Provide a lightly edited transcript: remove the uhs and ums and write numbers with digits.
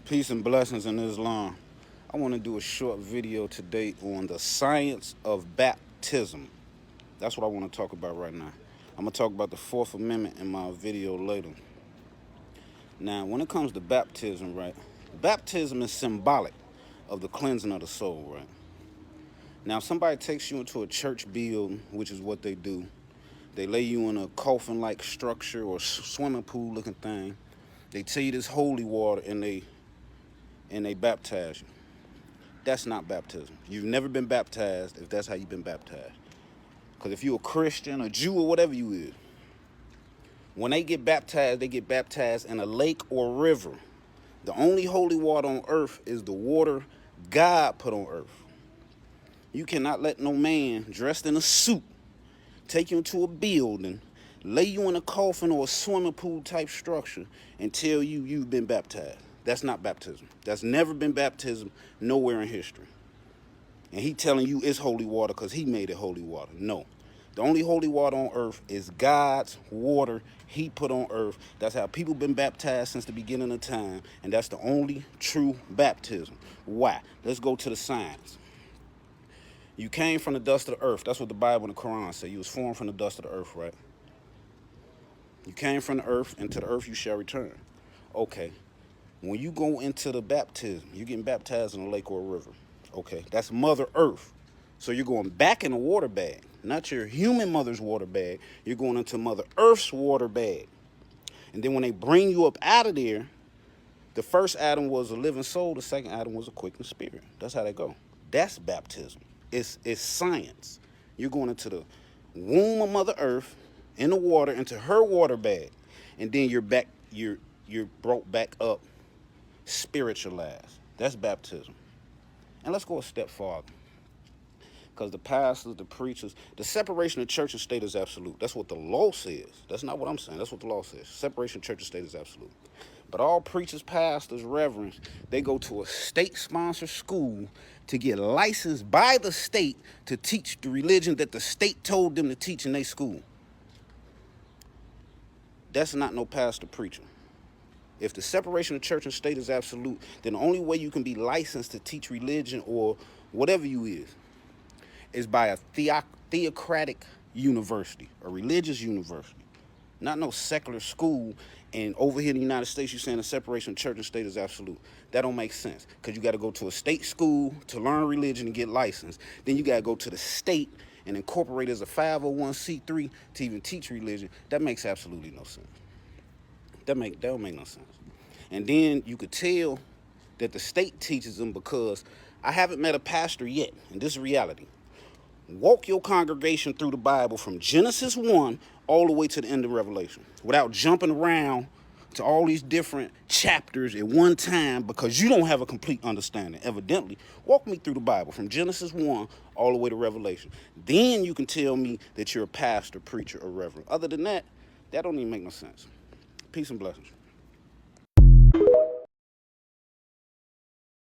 Peace and blessings in Islam. I want to do a short video today on the science of baptism. That's what I want to talk about right now. I'm going to talk about the Fourth Amendment in my video later. Now, when it comes to baptism, right, baptism is symbolic of the cleansing of the soul, right? Now, if somebody takes you into a church building, which is what they do, they lay you in a coffin-like structure or swimming pool-looking thing. They tell you this holy water and they baptize you. That's not baptism. You've never been baptized if that's how you've been baptized. Because if you're a Christian, a Jew, or whatever you is, when they get baptized in a lake or river. The only holy water on earth is the water God put on earth. You cannot let no man dressed in a suit take you into a building, lay you in a coffin or a swimming pool type structure and tell you you've been baptized. That's not baptism. That's never been baptism nowhere in history. And he telling you it's holy water because he made it holy water. No. The only holy water on earth is God's water he put on earth. That's how people been baptized since the beginning of time. And that's the only true baptism. Why? Let's go to the science. You came from the dust of the earth. That's what the Bible and the Quran say. You was formed from the dust of the earth, right? You came from the earth, and to the earth you shall return. Okay. When you go into the baptism, you're getting baptized in a lake or a river. Okay, that's Mother Earth. So you're going back in a water bag, not your human mother's water bag. You're going into Mother Earth's water bag. And then when they bring you up out of there, the first Adam was a living soul, the second Adam was a quickened spirit. That's how they go. That's baptism. It's science. You're going into the womb of Mother Earth, in the water, into her water bag, and then you're back. You're brought back up, spiritualized. That's baptism. And let's go a step farther, because the pastors, the preachers, the separation of church and state is absolute. That's what the law says. That's not what I'm saying. That's what the law says. Separation of church and state is absolute. But all preachers, pastors, reverends, they go to a state-sponsored school to get licensed by the state to teach the religion that the state told them to teach in their school. That's not no pastor preacher. If the separation of church and state is absolute, then the only way you can be licensed to teach religion or whatever you is by a theocratic university, a religious university. Not no secular school. And over here in the United States, you're saying the separation of church and state is absolute. That don't make sense, because you got to go to a state school to learn religion and get licensed. Then you got to go to the state and incorporate as a 501c3 to even teach religion. That makes absolutely no sense. That don't make no sense. And then you could tell that the state teaches them, because I haven't met a pastor yet, and this is reality. Walk your congregation through the Bible from Genesis 1 all the way to the end of Revelation without jumping around to all these different chapters at one time, because you don't have a complete understanding, evidently. Walk me through the Bible from Genesis 1 all the way to Revelation. Then you can tell me that you're a pastor, preacher, or reverend. Other than that, that don't even make no sense. Peace and blessings.